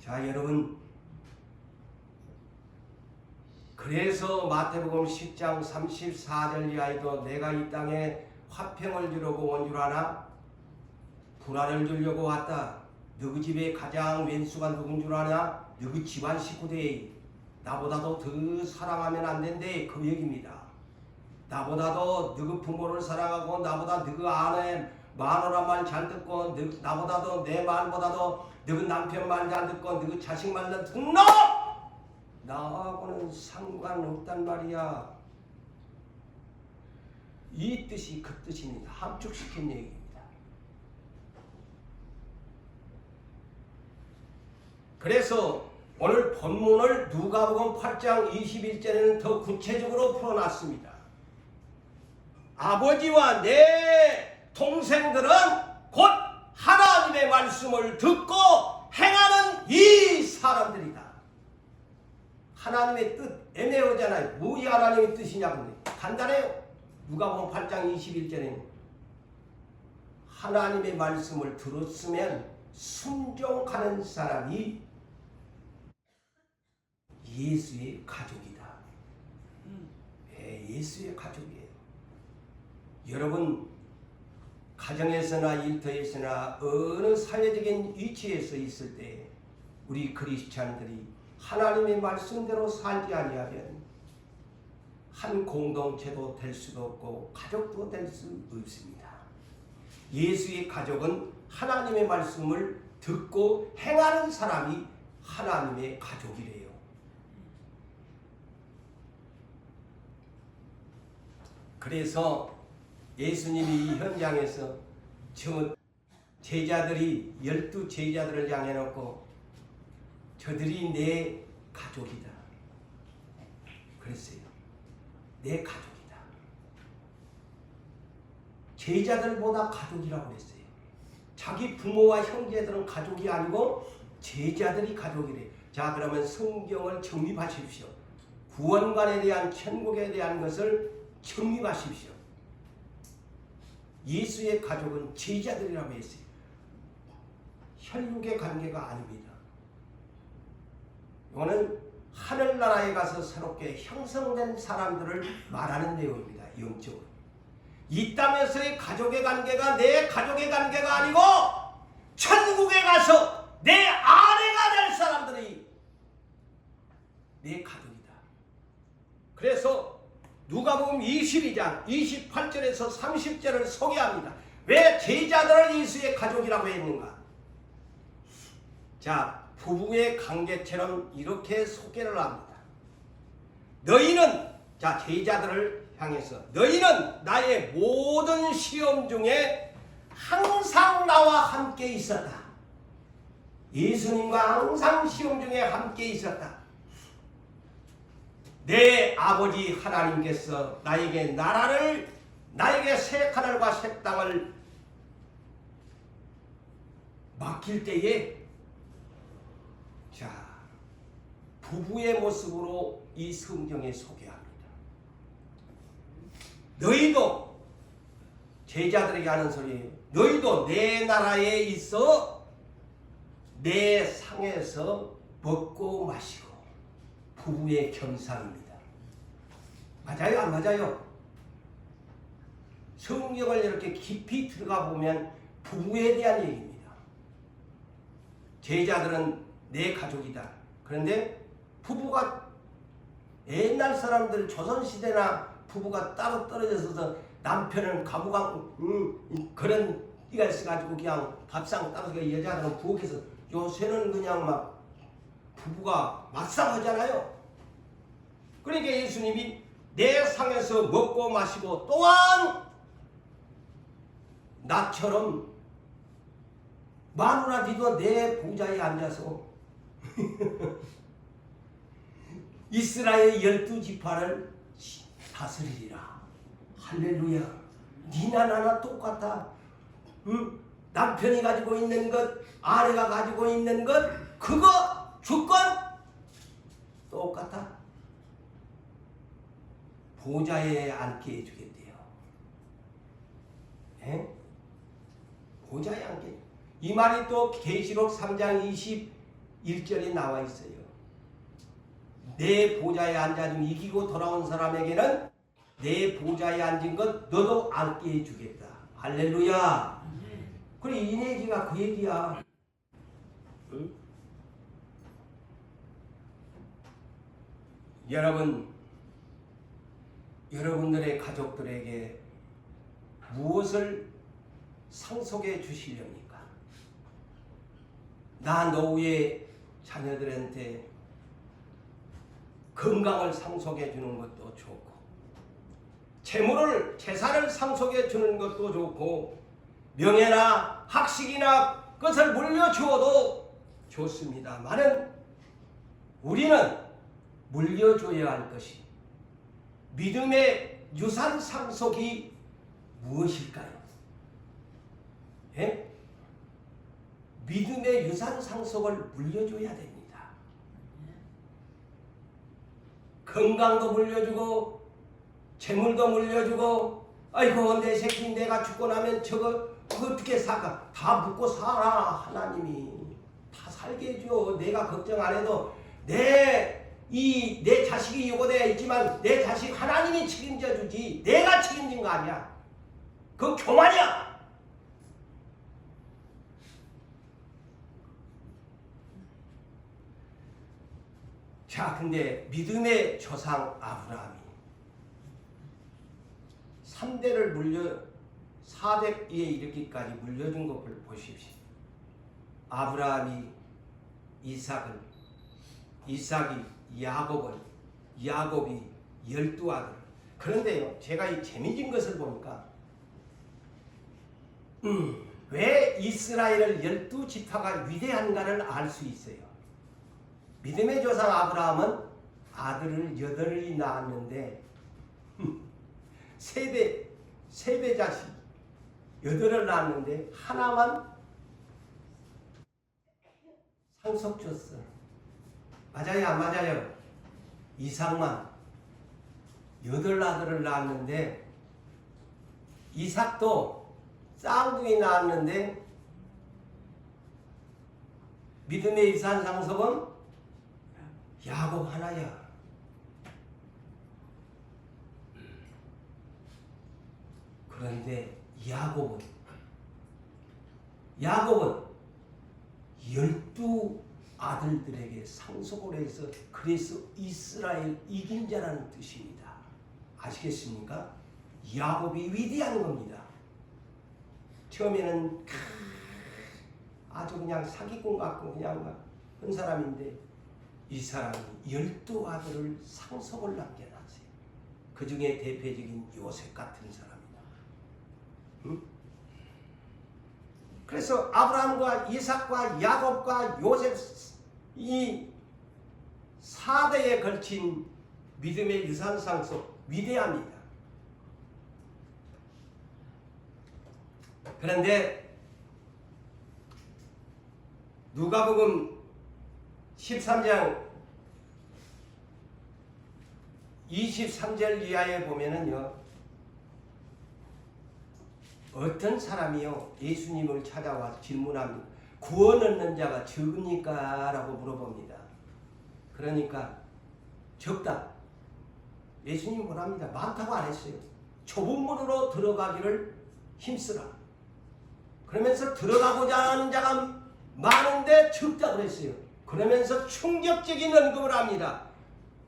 자 여러분, 그래서 마태복음 10장 34절 이하에도 내가 이 땅에 화평을 주려고 온 줄 아나? 불화를 주려고 왔다. 너희 집에 가장 왼수가 누군 줄 아냐? 너희 집안 식구들 나보다도 더 사랑하면 안 된대. 그 얘기입니다. 나보다도 너희 부모를 사랑하고 나보다 너희 아내 마누라 말 잘 듣고 나보다도 내 말보다도 너희 남편 말 잘 듣고 너희 자식 말 잘 듣고 나하고는 상관없단 말이야. 이 뜻이 그 뜻입니다. 함축시킨 얘기입니다. 그래서 오늘 본문을 누가복음 8장 21절에는 더 구체적으로 풀어놨습니다. 아버지와 내 동생들은 곧 하나님의 말씀을 듣고 행하는 이 사람들이다. 하나님의 뜻 애매하잖아요. 뭐이 하나님의 뜻이냐고. 간단해요. 누가복음 8장 21절에는 하나님의 말씀을 들었으면 순종하는 사람이 예수의 가족이다. 예수의 가족이에요. 여러분 가정에서나 일터에서나 어느 사회적인 위치에서 있을 때 우리 그리스찬들이 하나님의 말씀대로 살지 아니하면 한 공동체도 될 수도 없고 가족도 될 수 없습니다. 예수의 가족은 하나님의 말씀을 듣고 행하는 사람이 하나님의 가족이래요. 그래서 예수님이 이 현장에서 저 제자들이 12 제자들을 향해 놓고 저들이 내 가족이다. 그랬어요. 내 가족이다. 제자들보다 가족이라고 그랬어요. 자기 부모와 형제들은 가족이 아니고 제자들이 가족이래. 자, 그러면 성경을 정립하십시오. 구원관에 대한, 천국에 대한 것을 정립하십시오. 예수의 가족은 제자들이라고 했어요. 혈육의 관계가 아닙니다. 이거는 하늘나라에 가서 새롭게 형성된 사람들을 말하는 내용입니다. 영적으로. 이 땅에서의 가족의 관계가 내 가족의 관계가 아니고 천국에 가서 내 아내가 될 사람들이 내 가족이다. 그래서 누가복음 22장 28절에서 30절을 소개합니다. 왜 제자들을 예수의 가족이라고 했는가? 자, 부부의 관계처럼 이렇게 소개를 합니다. 너희는, 자, 제자들을 향해서 너희는 나의 모든 시험 중에 항상 나와 함께 있었다. 예수님과 항상 시험 중에 함께 있었다. 내 아버지 하나님께서 나에게 나라를, 나에게 새 하늘과 새 땅을 맡길 때에, 자, 부부의 모습으로 이 성경에 소개합니다. 너희도, 제자들에게 하는 소리예요. 너희도 내 나라에 있어 내 상에서 먹고 마시고. 부부의 겸상입니다. 맞아요? 안 맞아요? 성경을 이렇게 깊이 들어가 보면 부부에 대한 얘기입니다. 제자들은 내 가족이다. 그런데 부부가, 옛날 사람들 조선시대나 부부가 따로 떨어져서 남편은 가부강 그런 띠가 있어가지고 그냥 밥상 따로 여자들은 부엌에서, 요새는 그냥 막 부부가 맞상하잖아요. 그러니까 예수님이 내 상에서 먹고 마시고, 또한 나처럼 마누라 니도 내 보좌에 앉아서 이스라엘 12지파를 다스리리라. 할렐루야. 니나 나나 똑같아. 응? 남편이 가지고 있는 것, 아내가 가지고 있는 것, 그거 주권 똑같아. 보좌에 앉게 해주겠대요. 에? 보좌에 앉게. 이 말이 또 계시록 3장 21절에 나와 있어요. 내 보좌에 앉아준 이기고 돌아온 사람에게는 내 보좌에 앉은 것 너도 앉게 해주겠다. 할렐루야. 그래, 이 얘기가 그 얘기야. 응? 여러분들의 가족들에게 무엇을 상속해 주시렵니까? 나 노후의 자녀들한테 건강을 상속해 주는 것도 좋고, 재산을 상속해 주는 것도 좋고, 명예나 학식이나 것을 물려주어도 좋습니다만은 우리는 물려줘야 할 것이 믿음의 유산 상속이 무엇일까요? 예? 믿음의 유산 상속을 물려줘야 됩니다. 건강도 물려주고 재물도 물려주고, 아이고 내 새끼 내가 죽고 나면 저거 어떻게 살까? 다 묻고 살아. 하나님이 다 살게 해줘. 내가 걱정 안 해도 내 자식이 요거되어 있지만 내 자식 하나님이 책임져 주지 내가 책임진 거 아니야. 그건 교만이야. 자, 근데 믿음의 조상 아브라함이 3대를 4대에 이르기까지 물려준 것을 보십시오. 아브라함이 이삭이 야곱이 12아들. 그런데요, 제가 이 재미진 것을 보니까 왜 이스라엘을 12지파가 위대한가를 알 수 있어요. 믿음의 조상 아브라함은 아들을 8이 낳았는데 세배 자식 8을 낳았는데 하나만 상속 줬어. 맞아요, 안 맞아요? 이삭만 8아들을 낳았는데 이삭도 쌍둥이 낳았는데 믿음의 유산 상속은 야곱 하나야. 그런데 야곱은 12 아들들에게 상속을 해서 그래서 이스라엘 이긴 자라는 뜻입니다. 아시겠습니까? 야곱이 위대한 겁니다. 처음에는 아주 그냥 사기꾼 같고 그냥 한 사람인데 이 사람이 12아들을 상속을 남겨놨어요. 그 중에 대표적인 요셉 같은 사람이다. 응? 그래서 아브라함과 이삭과 야곱과 요셉 이 4대에 걸친 믿음의 유산 상속 위대합니다. 그런데 누가복음 13장 23절 이하에 보면은요, 어떤 사람이요 예수님을 찾아와 질문합니다. 구원 얻는 자가 적습니까? 라고 물어봅니다. 그러니까 적다. 예수님 뭐랍니다. 많다고 안 했어요. 좁은 문으로 들어가기를 힘쓰라. 그러면서 들어가고자 하는 자가 많은데 적다 그랬어요. 그러면서 충격적인 언급을 합니다.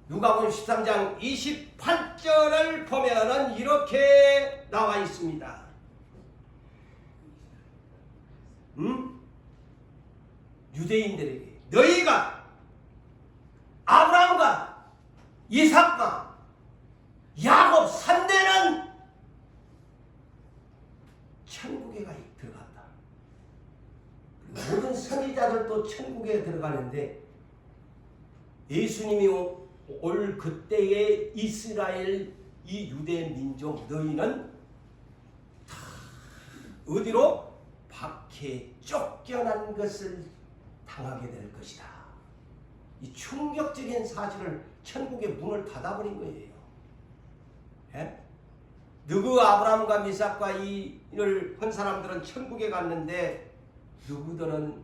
누가복음 13장 28절을 보면은 이렇게 나와 있습니다. 유대인들에게 너희가 아브라함과 이삭과 야곱 3대는 천국에 들어간다. 모든 선지자들도 천국에 들어가는데 예수님이 올 그때의 이스라엘 이 유대 민족 너희는 다 어디로? 밖에 쫓겨난 것을 당하게 될 것이다. 이 충격적인 사실을 천국의 문을 닫아버린 거예요. 예? 누구 아브라함과 이삭과 이를 한 사람들은 천국에 갔는데 누구들은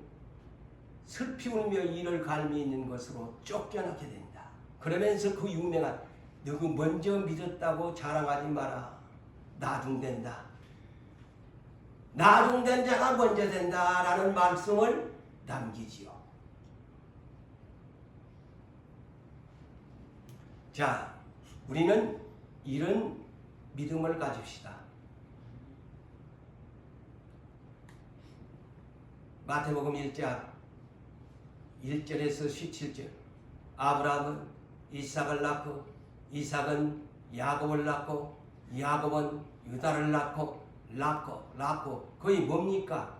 슬피 울며 이를 갈미 있는 것으로 쫓겨나게 된다. 그러면서 그 유명한 누구 먼저 믿었다고 자랑하지 마라. 나중된다. 나중된 자가 먼저 된다라는 말씀을 남기지요. 자, 우리는 이런 믿음을 가집시다. 마태복음 1장 1절에서 17절 아브라함은 이삭을 낳고 이삭은 야곱을 낳고 야곱은 유다를 낳고 거의 뭡니까?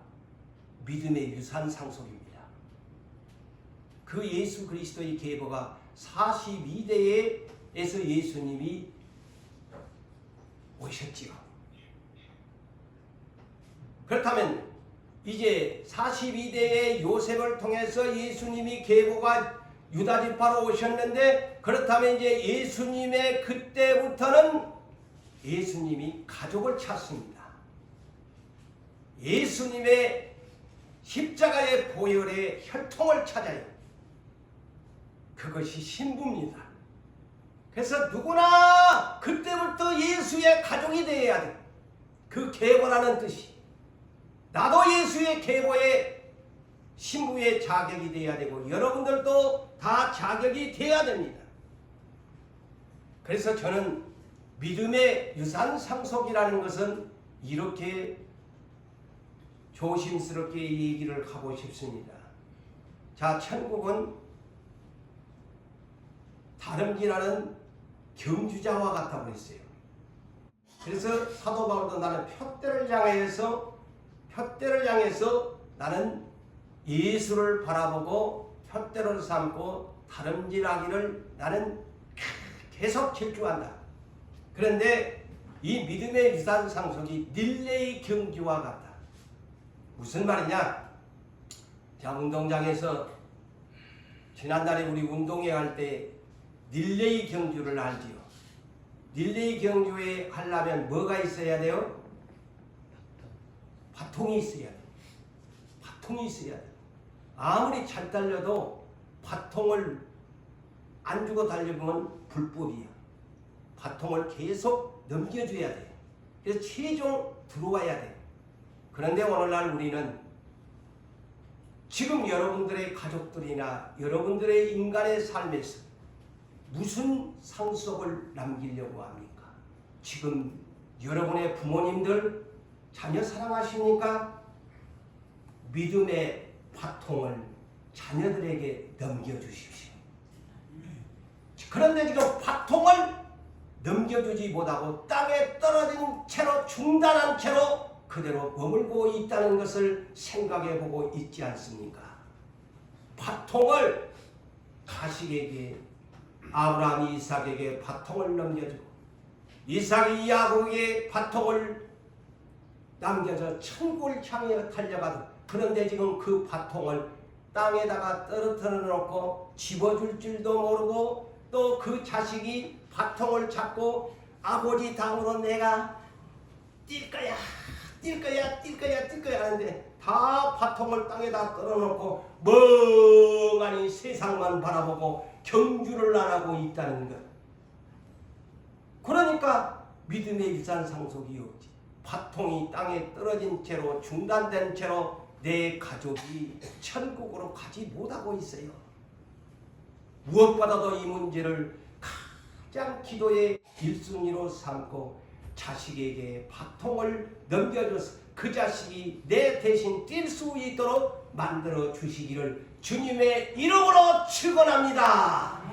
믿음의 유산 상속입니다. 그 예수 그리스도의 계보가 42대에서 예수님이 오셨지요. 그렇다면 이제 42대의 요셉을 통해서 예수님이 계보가 유다 지파로 오셨는데 그렇다면 이제 예수님의 그때부터는 예수님이 가족을 찾습니다. 예수님의 십자가의 보혈의 혈통을 찾아요. 그것이 신부입니다. 그래서 누구나 그때부터 예수의 가족이 되어야 돼. 그 계보라는 뜻이. 나도 예수의 계보의 신부의 자격이 되어야 되고 여러분들도 다 자격이 되어야 됩니다. 그래서 저는 믿음의 유산 상속이라는 것은 이렇게 조심스럽게 얘기를 하고 싶습니다. 자, 천국은 다름질하는 경주자와 같다고 했어요. 그래서 사도 바울도 나는 푯대를 향해서 나는 예수를 바라보고 푯대를 삼고 다름질하기를 나는 계속 질주한다. 그런데 이 믿음의 유산 상속이 릴레이 경주와 같다. 무슨 말이냐? 자, 운동장에서 지난달에 우리 운동회 할 때 릴레이 경주를 알지요. 릴레이 경주에 하려면 뭐가 있어야 돼요? 바통이 있어야 돼. 바통이 있어야 돼. 아무리 잘 달려도 바통을 안 주고 달려보면 불법이야. 바통을 계속 넘겨줘야 돼. 그래서 최종 들어와야 돼. 그런데 오늘날 우리는 지금 여러분들의 가족들이나 여러분들의 인간의 삶에서 무슨 상속을 남기려고 합니까? 지금 여러분의 부모님들 자녀 사랑하십니까? 믿음의 바통을 자녀들에게 넘겨주십시오. 그런데 지금 바통을 넘겨주지 못하고 땅에 떨어진 채로 중단한 채로 그대로 머물고 있다는 것을 생각해보고 있지 않습니까? 바통을 가식에게 아브라함이 이삭에게 바통을 넘겨주고 이삭이 야곱에게 바통을 남겨서 천국을 향해 달려가도 그런데 지금 그 바통을 땅에다가 떨어뜨려 놓고 집어줄 줄도 모르고 또 그 자식이 바통을 잡고 아버지 다음으로 내가 뛸 거야 하는데 다 바통을 땅에다 떨어놓고 멍하니 세상만 바라보고 경주를 안 하고 있다는 것. 그러니까 믿음의 유산 상속이 없지. 바통이 땅에 떨어진 채로 중단된 채로 내 가족이 천국으로 가지 못하고 있어요. 무엇보다도 이 문제를 가장 기도의 1순위로 삼고 자식에게 바통을 넘겨줘서 그 자식이 내 대신 뛸 수 있도록 만들어 주시기를 주님의 이름으로 축원합니다.